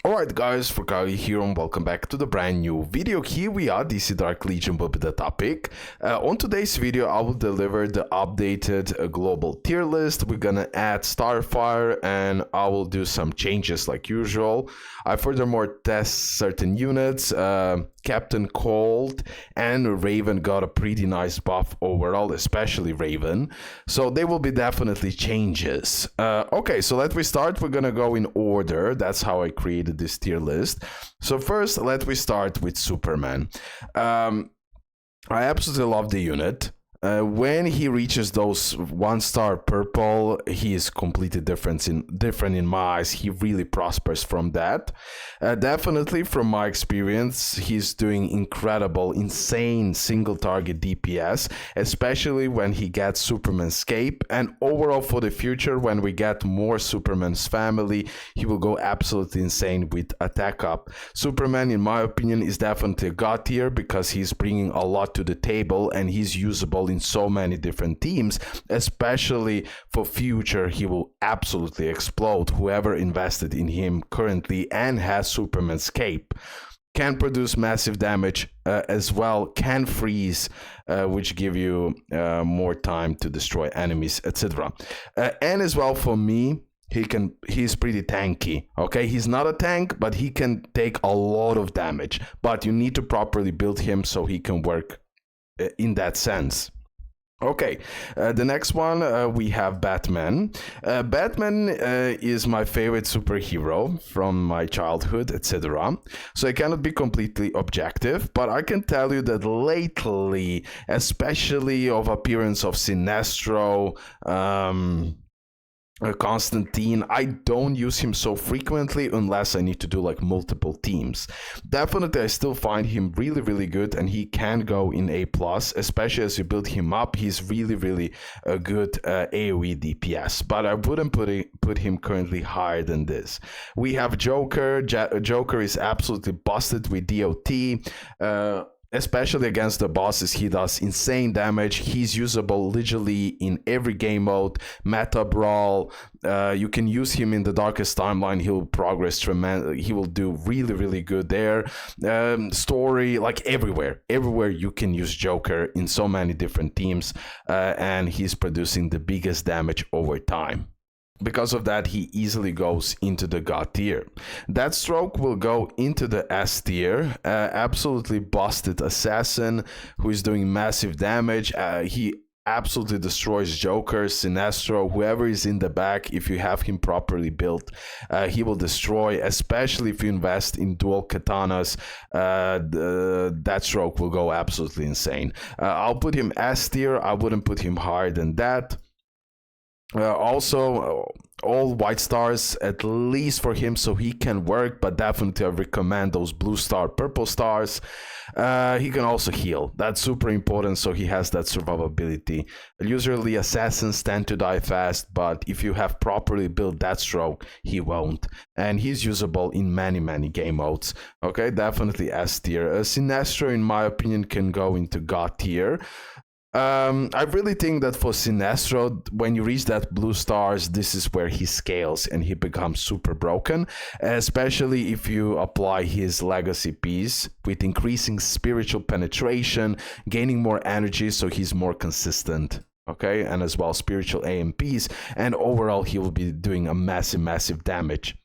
Alright guys, RoKage here and welcome back to the brand new video. Here we are, DC Dark Legion will be the topic. On today's video I will deliver the updated global tier list. We're gonna add Starfire and I will do some changes like usual. I furthermore test certain units. Captain Cold and Raven got a pretty nice buff overall, especially Raven. So they will be definitely changes. Okay, so let me start. We're gonna go in order. That's how I created this tier list. So first, let me start with Superman. I absolutely love the unit. When he reaches those 1-star purple, he is completely different in my eyes. He really prospers from that. Definitely from my experience, he's doing incredible, insane single target DPS, especially when he gets Superman's cape. And overall for the future, when we get more Superman's family, he will go absolutely insane with attack up. Superman, in my opinion, is definitely a god tier because he's bringing a lot to the table and he's usable in so many different teams, especially for future. He will absolutely explode. Whoever invested in him currently and has Superman's cape can produce massive damage as well, can freeze, which give you more time to destroy enemies, etc. And as well for me, he's pretty tanky. Okay, he's not a tank, but he can take a lot of damage, but you need to properly build him so he can work in that sense. Okay, the next one we have Batman. Batman is my favorite superhero from my childhood, etc. So I cannot be completely objective, but I can tell you that lately, especially of appearance of Sinestro, Constantine, I don't use him so frequently unless I need to do like multiple teams. Definitely I still find him really good and he can go in A+, especially as you build him up. He's really a good AoE DPS, but I wouldn't put him currently higher than this. We have Joker. Joker is absolutely busted with DOT. Especially against the bosses, he does insane damage. He's usable literally in every game mode, meta brawl. You can use him in the darkest timeline. He'll progress tremendously. He will do really good there. Story, like everywhere you can use Joker in so many different teams, and he's producing the biggest damage over time. Because of that, he easily goes into the God tier. Deathstroke will go into the S tier. Absolutely busted assassin who is doing massive damage. He absolutely destroys Joker, Sinestro, whoever is in the back. If you have him properly built, he will destroy, especially if you invest in dual katanas. Deathstroke will go absolutely insane. I'll put him S tier. I wouldn't put him higher than that. Also, all white stars at least for him so he can work, but definitely I recommend those blue star, purple stars. He can also heal. That's super important, so he has that survivability. Usually assassins tend to die fast, but if you have properly built Deathstroke, he won't. And he's usable in many game modes. Okay, definitely S tier. Sinestro, in my opinion, can go into God tier. I really think that for Sinestro, when you reach that blue stars, this is where he scales and he becomes super broken, especially if you apply his legacy piece with increasing spiritual penetration, gaining more energy, so he's more consistent. Okay, and as well spiritual AMPs, and overall he will be doing a massive damage.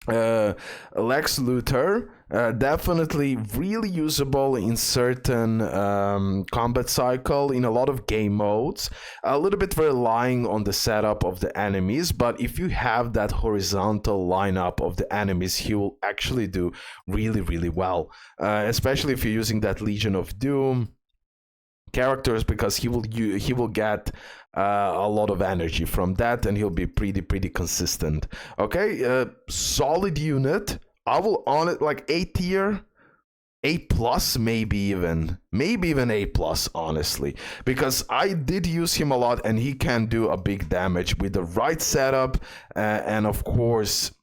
Lex Luthor, definitely really usable in certain combat cycle, in a lot of game modes, a little bit relying on the setup of the enemies, but if you have that horizontal lineup of the enemies, he will actually do really well, especially if you're using that Legion of Doom characters, because he will get a lot of energy from that and he'll be pretty consistent. Okay, solid unit. I will on it like A tier, A+, maybe even A+, honestly, because I did use him a lot and he can do a big damage with the right setup, and of course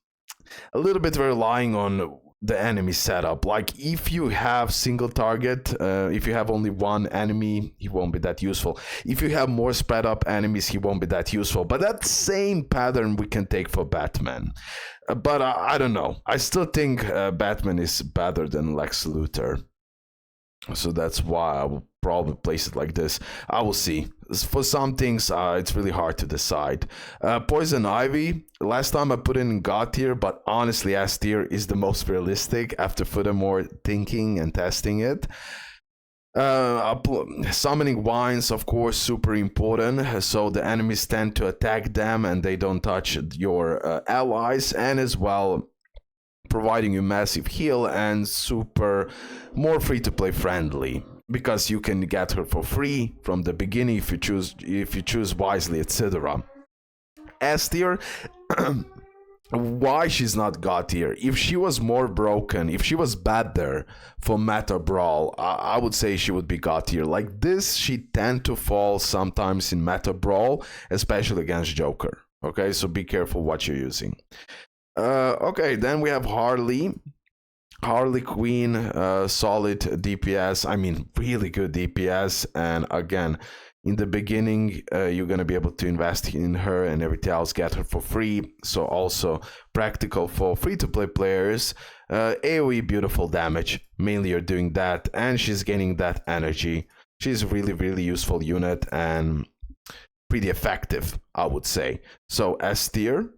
a little bit relying on the enemy setup. Like if you have single target, if you have only one enemy, he won't be that useful. If you have more spread up enemies, he won't be that useful. But that same pattern we can take for Batman. But I don't know. I still think Batman is better than Lex Luthor. So that's why I will probably place it like this. I will see. For some things, it's really hard to decide. Poison Ivy, last time I put it in God tier, but honestly S tier is the most realistic after furthermore thinking and testing it. Summoning Vines, of course, super important, so the enemies tend to attack them and they don't touch your allies, and as well providing you massive heal and super more free to play friendly, because you can get her for free from the beginning if you choose wisely, etc. S tier. Why she's not God tier? If she was more broken, if she was better for meta brawl, I would say she would be God tier. Like this, she tend to fall sometimes in meta brawl, especially against Joker. Okay, so be careful what you're using. Okay, then we have Harley Quinn, solid DPS. I mean, really good DPS. And again, in the beginning, you're gonna be able to invest in her and everything else, get her for free. So also practical for free-to-play players. AoE beautiful damage. Mainly you're doing that, and she's gaining that energy. She's a really useful unit and pretty effective, I would say. So S tier.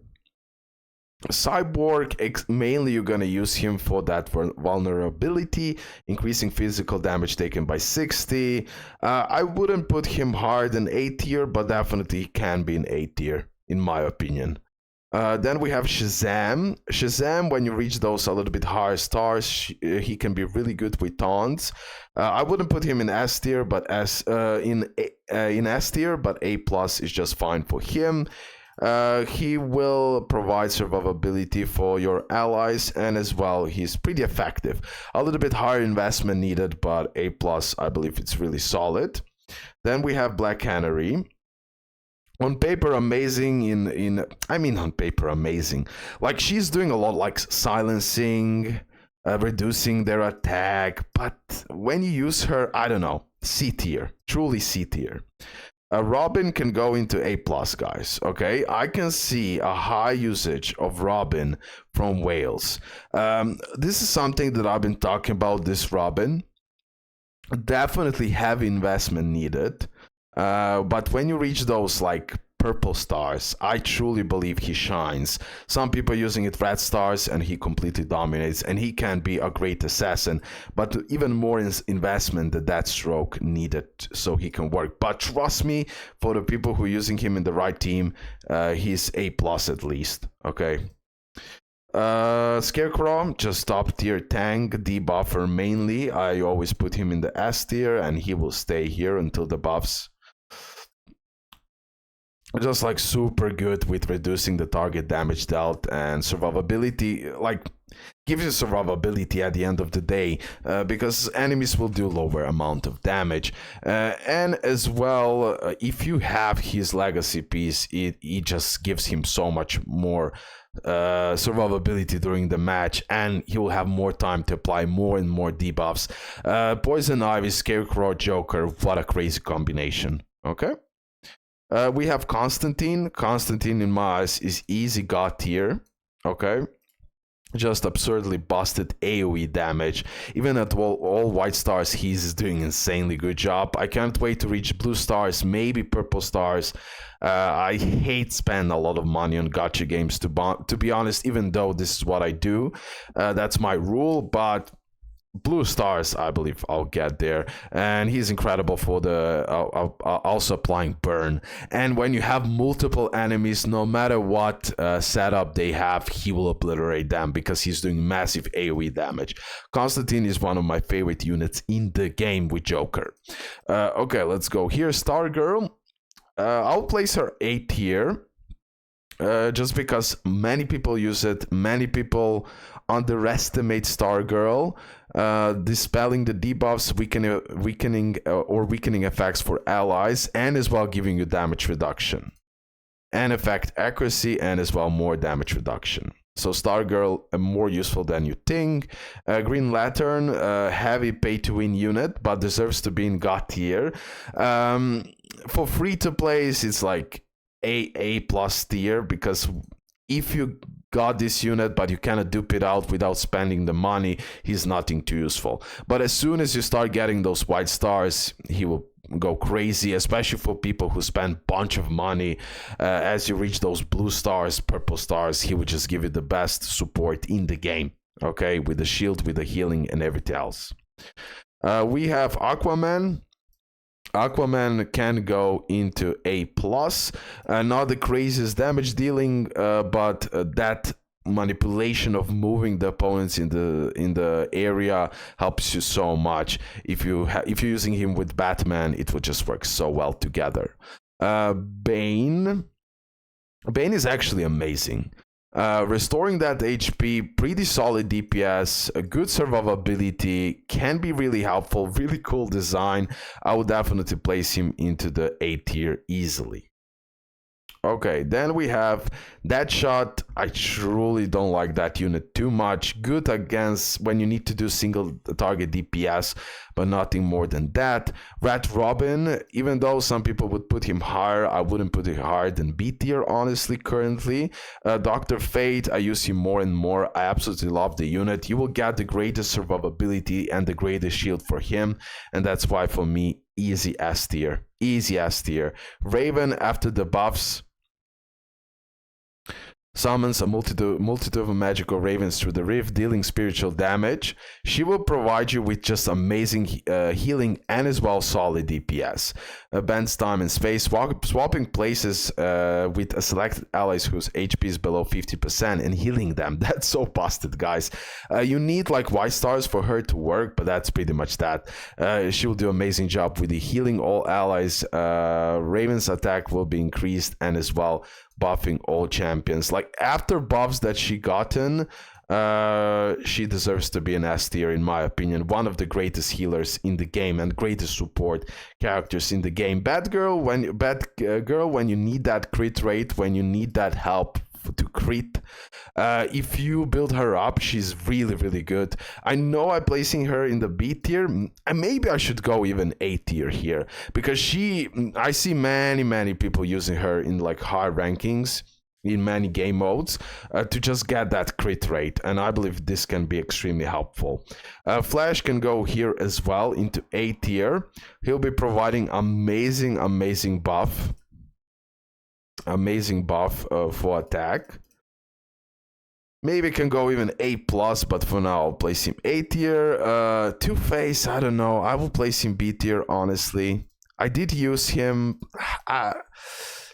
Cyborg, mainly you're gonna use him for that vulnerability, increasing physical damage taken by 60. I wouldn't put him hard in A tier, but definitely can be in A tier, in my opinion. Then we have Shazam. Shazam, when you reach those a little bit higher stars, he can be really good with taunts. I wouldn't put him in S tier, but in S tier, but A+ is just fine for him. He will provide survivability for your allies, and as well he's pretty effective. A little bit higher investment needed, but A+, I believe it's really solid. Then we have Black Canary. On paper amazing, on paper amazing. Like she's doing a lot, like silencing, reducing their attack, but when you use her, I don't know, C tier, truly C tier. Robin can go into A+, guys, okay? I can see a high usage of Robin from Wales. This is something that I've been talking about, this Robin. Definitely heavy investment needed. But when you reach those, like, purple stars, I truly believe he shines. Some people are using it red stars and he completely dominates, and he can be a great assassin, but even more investment that stroke needed so he can work. But trust me, for the people who are using him in the right team, he's A+ at least, okay? Scarecrow, just top tier tank, debuffer mainly. I always put him in the S tier and he will stay here until the buffs. Just like super good with reducing the target damage dealt and survivability, like gives you survivability at the end of the day, because enemies will do lower amount of damage, and as well if you have his legacy piece, it just gives him so much more survivability during the match, and he will have more time to apply more and more debuffs. Poison Ivy, Scarecrow, Joker, what a crazy combination. Okay. We have Constantine. Constantine, in my eyes, is easy God tier. Okay. Just absurdly busted AoE damage. Even at all white stars, he's doing insanely good job. I can't wait to reach blue stars, maybe purple stars. I hate spend a lot of money on gacha games, to be honest, even though this is what I do. That's my rule, but blue stars, I believe I'll get there. And he's incredible for the also applying burn. And when you have multiple enemies, no matter what setup they have, he will obliterate them because he's doing massive AoE damage. Constantine is one of my favorite units in the game with Joker. Okay, let's go here. Stargirl, I'll place her A tier. Just because many people use it, many people underestimate Stargirl, dispelling the debuffs, weakening effects for allies, and as well giving you damage reduction and effect accuracy, and as well more damage reduction. So Stargirl, more useful than you think. Green Lantern, heavy pay-to-win unit, but deserves to be in God tier. For free-to-plays, it's like A plus tier, because if you got this unit but you cannot dupe it out without spending the money, he's nothing too useful. But as soon as you start getting those white stars, he will go crazy, especially for people who spend bunch of money. As you reach those blue stars, purple stars, he would just give you the best support in the game, okay, with the shield, with the healing and everything else. We have Aquaman. Aquaman can go into A+, not the craziest damage dealing, but that manipulation of moving the opponents in the area helps you so much. If you're using him with Batman, it will just work so well together. Bane is actually amazing. Restoring that HP, pretty solid DPS, a good survivability, can be really helpful, really cool design. I would definitely place him into the A tier easily. Okay, then we have Deadshot. I truly don't like that unit too much. Good against when you need to do single target DPS, but nothing more than that. Rat Robin, even though some people would put him higher, I wouldn't put him higher than B tier, honestly, currently. Dr. Fate, I use him more and more. I absolutely love the unit. You will get the greatest survivability and the greatest shield for him, and that's why for me, easy S tier. Easy S tier. Raven, after the buffs, summons a multitude of magical ravens through the rift, dealing spiritual damage. She will provide you with just amazing healing and as well solid DPS. Bends time and space, swapping places with selected allies whose HP is below 50% and healing them. That's so busted, guys. You need like white stars for her to work, but that's pretty much that. She will do an amazing job with the healing all allies. Raven's attack will be increased and as well buffing all champions. Like after buffs that she gotten, she deserves to be an S tier in my opinion. One of the greatest healers in the game and greatest support characters in the game. Batgirl, when you need that crit rate, when you need that help to crit, if you build her up, she's really good. I know I'm placing her in the B tier, and maybe I should go even A tier here, because I see many people using her in like high rankings in many game modes to just get that crit rate, and I believe this can be extremely helpful. Flash can go here as well into A tier. He'll be providing amazing buff for attack. Maybe can go even A+, but for now I'll place him A tier. Two-Face, I don't know. I will place him B tier, honestly. I did use him.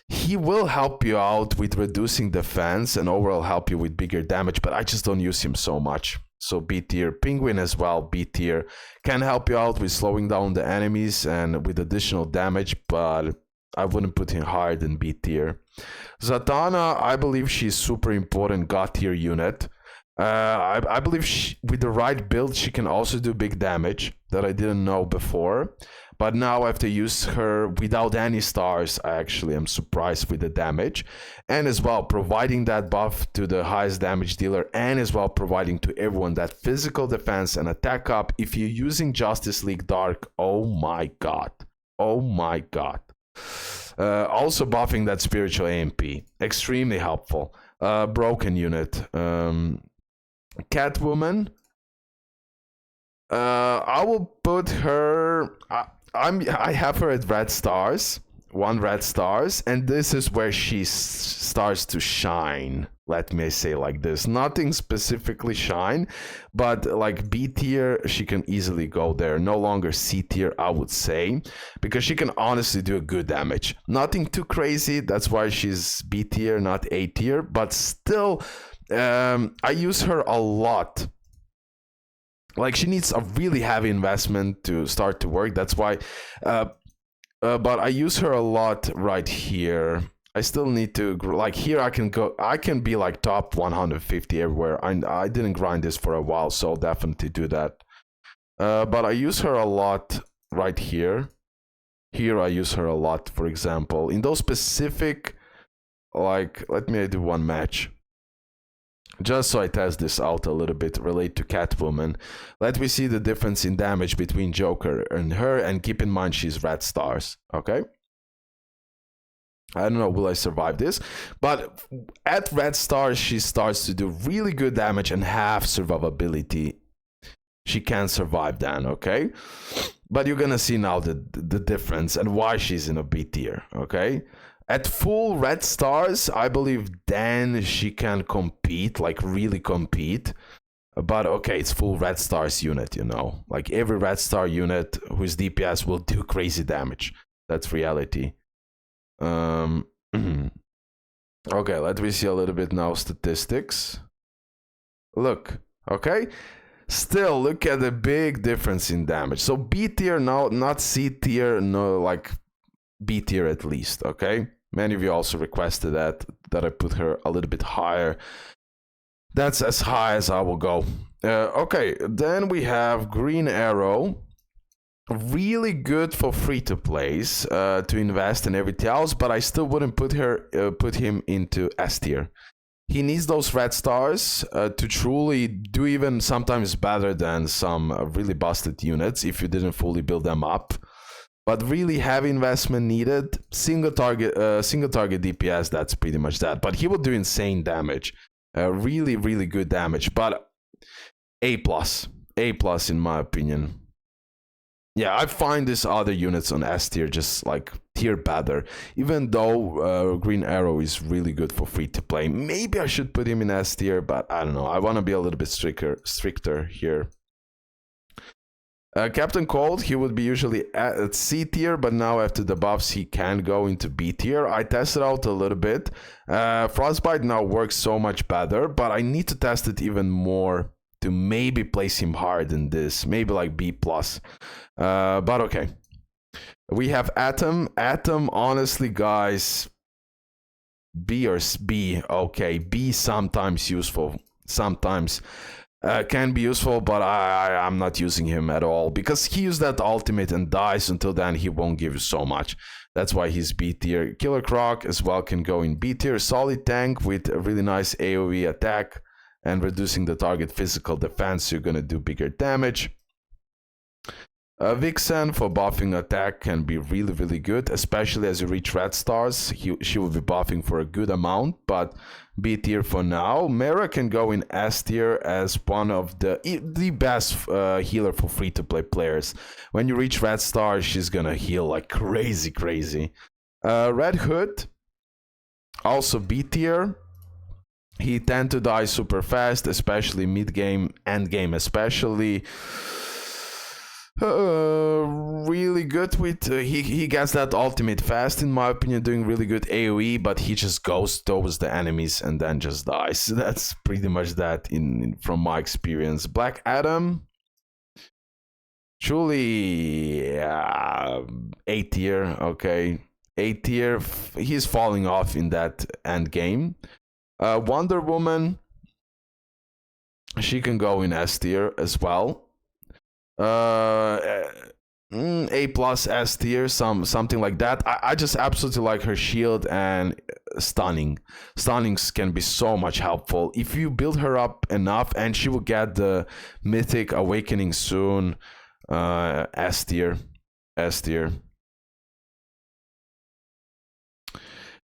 He will help you out with reducing defense and overall help you with bigger damage, but I just don't use him so much. So B tier. Penguin as well, B tier. Can help you out with slowing down the enemies and with additional damage, but I wouldn't put him higher than B tier. Zatanna, I believe she's super important God tier unit. I believe with the right build, she can also do big damage that I didn't know before. But now I have to use her without any stars. I actually am surprised with the damage. And as well, providing that buff to the highest damage dealer, and as well providing to everyone that physical defense and attack up. If you're using Justice League Dark, oh my god. Oh my god. Also buffing that spiritual AMP. Extremely helpful. Broken unit. Catwoman. I will put her... I have her at red stars, 1 red stars, and this is where she starts to shine. Let me say like this, nothing specifically shine, but like B tier, she can easily go there. No longer C tier, I would say, because she can honestly do a good damage. Nothing too crazy, that's why she's B tier, not A tier, but still, I use her a lot. Like, she needs a really heavy investment to start to work. That's why, but I use her a lot right here. I still need to, like, here I can be like top 150 everywhere. I didn't grind this for a while, so I'll definitely do that. But I use her a lot right here. Here I use her a lot, for example. In those specific, like, let me do one match. Just so I test this out a little bit, relate to Catwoman. Let me see the difference in damage between Joker and her, and keep in mind she's red stars, okay? I don't know, will I survive this? But at red stars, she starts to do really good damage and half survivability. She can survive then, okay? But you're gonna see now the difference and why she's in a B tier, okay? At full red stars, I believe then she can compete, like really compete. But okay, it's full red stars unit, you know? Like every red star unit whose DPS will do crazy damage. That's reality. Okay, let me see a little bit now statistics. Look, okay? Still, look at the big difference in damage. So B tier now, not C tier, no, like B tier at least, okay? Many of you also requested that I put her a little bit higher. That's as high as I will go. Okay, then we have Green Arrow. Really good for free-to-plays to invest in everything else, but I still wouldn't put him into S tier. He needs those red stars to truly do even sometimes better than some really busted units if you didn't fully build them up. But really heavy investment needed. Single target DPS, that's pretty much that. But he will do insane damage. Really, really good damage. But A+. A+ in my opinion. Yeah, I find these other units on S tier just like tier better. Even though Green Arrow is really good for free to play. Maybe I should put him in S tier, but I don't know. I want to be a little bit stricter here. Captain Cold, he would be usually at C tier, but now after the buffs, he can go into B tier. I tested out a little bit. Frostbite now works so much better, but I need to test it even more to maybe place him higher than this. Maybe like B+. But okay. We have Atom. Atom, honestly, guys, B or B. Okay, B sometimes useful. Sometimes. Can be useful, but I'm not using him at all because he used that ultimate and dies. Until then, he won't give you so much. That's why he's B tier. Killer Croc as well can go in B tier. Solid tank with a really nice AoE attack and reducing the target physical defense, so you're gonna do bigger damage. Vixen for buffing attack can be really, really good, especially as you reach red stars. She will be buffing for a good amount, but B tier for now. Mera can go in S tier as one of the best healer for free-to-play players. When you reach red stars, she's gonna heal like crazy, crazy. Red Hood, also B tier. He tend to die super fast, especially mid-game, end-game especially. Really good with he gets that ultimate fast, in my opinion, doing really good AoE, but he just goes towards the enemies and then just dies. That's pretty much that from my experience. Black Adam, truly A tier, okay, A tier. He's falling off in that end game. Wonder Woman, she can go in S tier as well. A+ S tier, something like that. I just absolutely like her shield and stunning. Stunnings can be so much helpful if you build her up enough, and she will get the mythic awakening soon. S tier.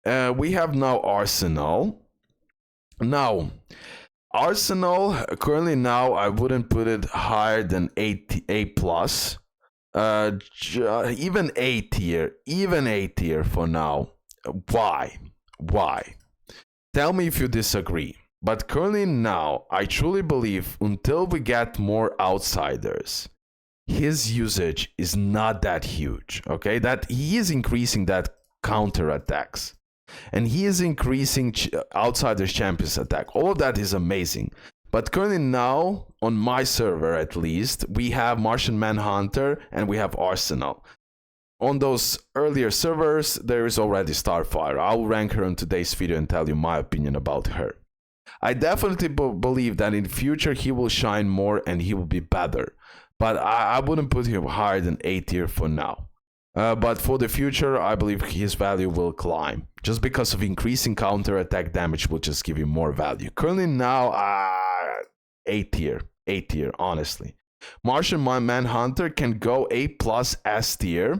We have now Arsenal. Now, Arsenal, currently now, I wouldn't put it higher than A+. Even A tier for now. Why? Tell me if you disagree. But currently now, I truly believe until we get more outsiders, his usage is not that huge, okay? That he is increasing that counter attacks. And he is increasing outsiders champions attack. All of that is amazing. But currently now, on my server at least, we have Martian Manhunter and we have Arsenal. On those earlier servers, there is already Starfire. I will rank her in today's video and tell you my opinion about her. I definitely believe that in future he will shine more and he will be better. But I wouldn't put him higher than A tier for now. But for the future, I believe his value will climb. Just because of increasing counter attack damage will just give him more value. Currently now, A tier, honestly. Martian Manhunter can go A+ S tier.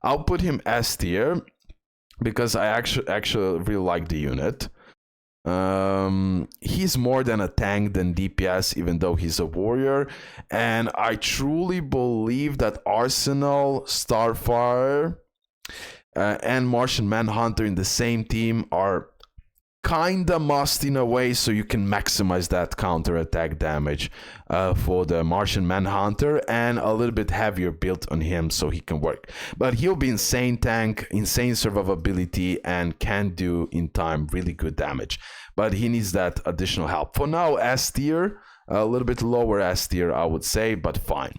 I'll put him S tier because I actually really like the unit. He's more than a tank than DPS, even though he's a warrior, and I truly believe that Arsenal, Starfire, and Martian Manhunter in the same team are kinda must in a way, so you can maximize that counter attack damage for the Martian Manhunter, and a little bit heavier build on him so he can work. But he'll be insane tank, insane survivability, and can do in time really good damage. But he needs that additional help. For now, S tier, a little bit lower S tier, I would say, but fine.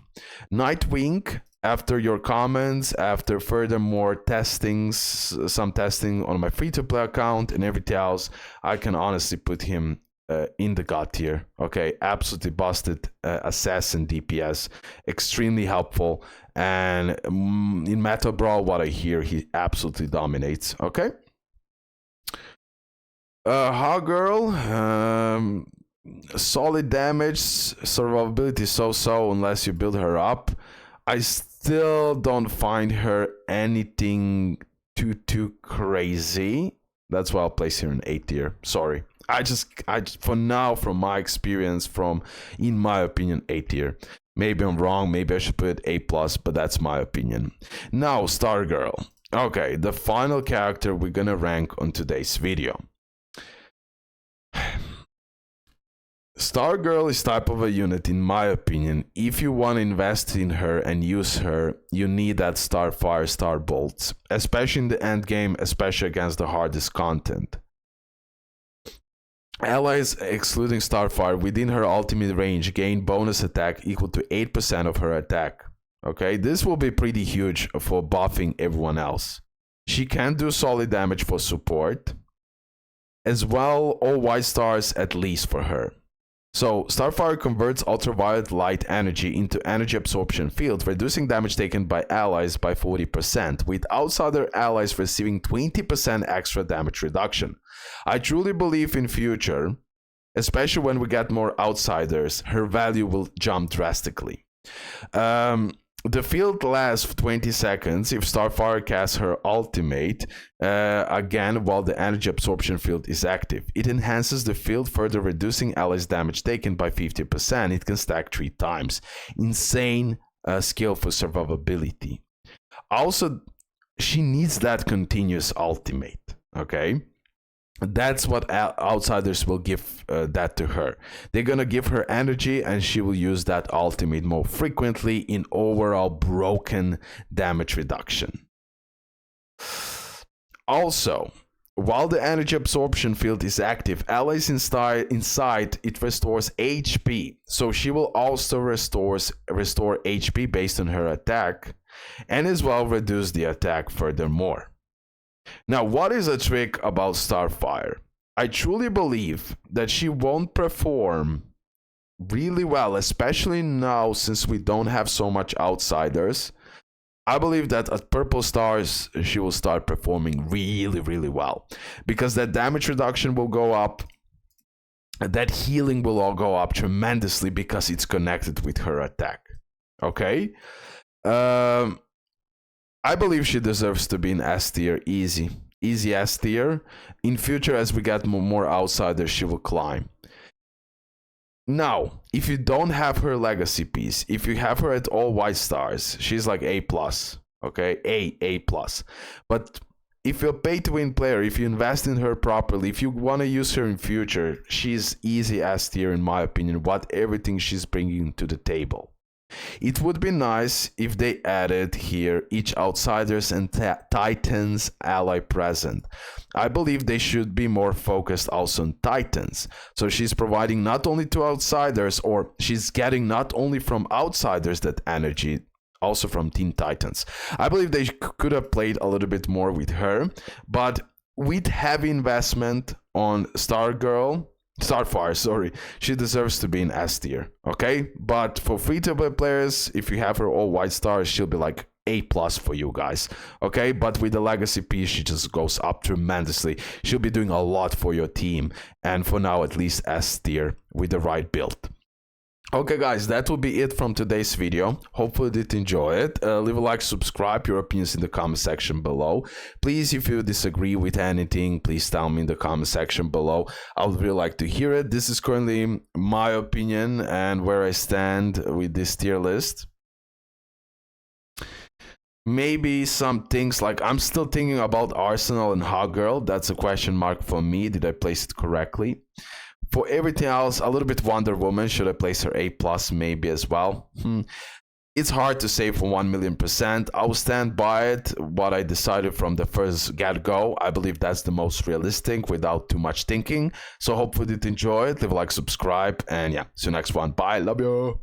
Nightwing, after your comments, after furthermore testings, some testing on my free-to-play account and everything else, I can honestly put him in the God tier. Okay, absolutely busted assassin DPS, extremely helpful, and in Meta Brawl, what I hear, he absolutely dominates. Okay. Hawkgirl, solid damage, survivability so-so unless you build her up. I still don't find her anything too crazy. That's why I'll place her in A tier. Sorry. I just for now, from my experience, in my opinion, A tier. Maybe I'm wrong, maybe I should put A+, but that's my opinion. Now, Stargirl. Okay, the final character we're gonna rank on today's video. Stargirl is type of a unit, in my opinion. If you want to invest in her and use her, you need that Starfire, Starbolts, especially in the end game, especially against the hardest content. Allies, excluding Starfire, within her ultimate range gain bonus attack equal to 8% of her attack. Okay, this will be pretty huge for buffing everyone else. She can do solid damage for support, as well all white stars at least for her. So, Starfire converts ultraviolet light energy into energy absorption field, reducing damage taken by allies by 40%, with outsider allies receiving 20% extra damage reduction. I truly believe in future, especially when we get more outsiders, her value will jump drastically. The field lasts for 20 seconds if Starfire casts her ultimate, again, while the energy absorption field is active. It enhances the field, further reducing allies' damage taken by 50%. It can stack 3 times. Insane skill for survivability. Also, she needs that continuous ultimate, okay? That's what outsiders will give that to her. They're gonna give her energy and she will use that ultimate more frequently in overall broken damage reduction. Also, while the energy absorption field is active, allies inside it restores HP. So she will also restore HP based on her attack, and as well reduce the attack furthermore. Now, what is a trick about Starfire? I truly believe that she won't perform really well, especially now since we don't have so much outsiders. I believe that at purple stars, she will start performing really well, because that damage reduction will go up, that healing will all go up tremendously because it's connected with her attack. Okay? I believe she deserves to be in S tier, easy S tier. In future, as we get more outsiders, she will climb. Now, if you don't have her legacy piece, if you have her at all white stars, she's like A+, okay? A+. But if you're a pay-to-win player, if you invest in her properly, if you want to use her in future, she's easy S tier in my opinion, what everything she's bringing to the table. It would be nice if they added here each outsiders and titans ally present. I believe they should be more focused also on titans. So she's providing not only to outsiders, or she's getting not only from outsiders that energy, also from Teen Titans. I believe they could have played a little bit more with her, but with heavy investment on Starfire, sorry, she deserves to be in S tier, okay? But for free-to-play players, if you have her all white stars, she'll be like A plus for you guys. Okay, but with the legacy piece, she just goes up tremendously. She'll be doing a lot for your team, and for now at least S tier with the right build. Okay guys, that will be it from today's video. Hopefully you did enjoy it. Leave a like, subscribe, your opinions in the comment section below. Please, if you disagree with anything, please tell me in the comment section below. I would really like to hear it. This is currently my opinion and where I stand with this tier list. Maybe some things like I'm still thinking about Arsenal and Hawkgirl. That's a question mark for me. Did I place it correctly? For everything else, a little bit Wonder Woman. Should I place her A plus maybe as well? It's hard to say for 1,000,000%. I will stand by it. What I decided from the first get-go, I believe that's the most realistic without too much thinking. So hopefully you did enjoy it. Leave a like, subscribe, and yeah, see you next one. Bye. Love you.